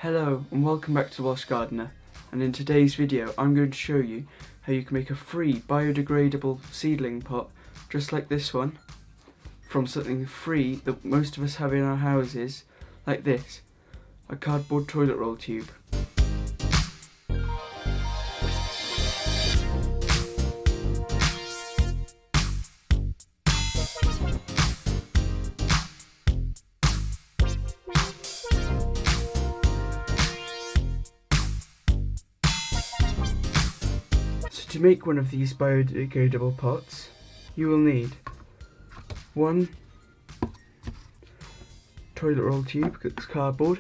Hello and welcome back to Welsh Gardener, and in today's video I'm going to show you how you can make a free biodegradable seedling pot just like this one from something free that most of us have in our houses, like this, a cardboard toilet roll tube. So to make one of these biodegradable pots, you will need one toilet roll tube that's cardboard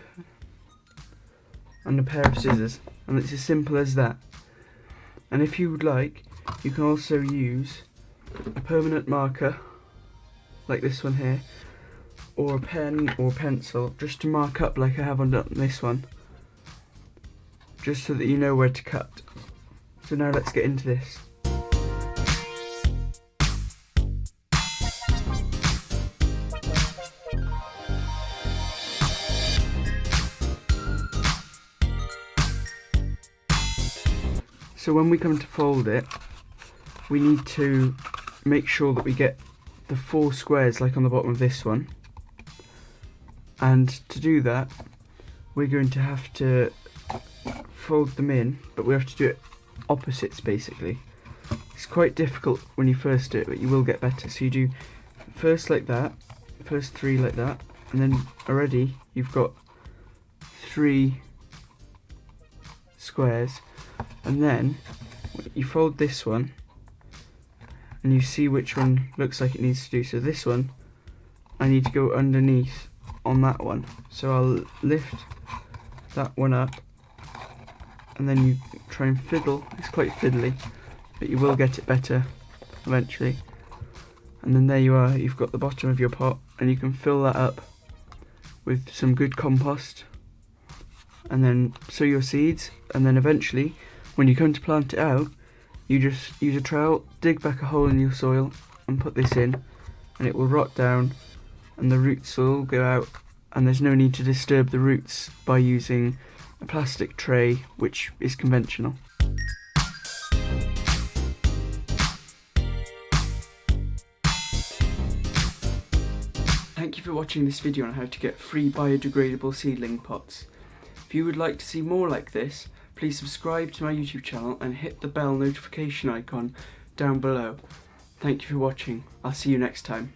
and a pair of scissors, and it's as simple as that. And if you would like, you can also use a permanent marker like this one here, or a pen or pencil just to mark up like I have on this one, just so that you know where to cut. So now let's get into this. So when we come to fold it, we need to make sure that we get the 4 squares like on the bottom of this one. And to do that, we're going to have to fold them in, but we have to do it opposites basically. It's quite difficult when you first do it, but you will get better. So you do first like that, first 3 like that, and then already you've got 3 squares. And then you fold this one and you see which one looks like it needs to do. So this one, I need to go underneath on that one. So I'll lift that one up and then you try and fiddle. It's quite fiddly, but you will get it better eventually. And then there you are, you've got the bottom of your pot, and you can fill that up with some good compost and then sow your seeds. And then eventually, when you come to plant it out, you just use a trowel, dig back a hole in your soil and put this in, and it will rot down and the roots will all go out, and there's no need to disturb the roots by using a plastic tray, which is conventional. Thank you for watching this video on how to get free biodegradable seedling pots. If you would like to see more like this, please subscribe to my YouTube channel and hit the bell notification icon down below. Thank you for watching. I'll see you next time.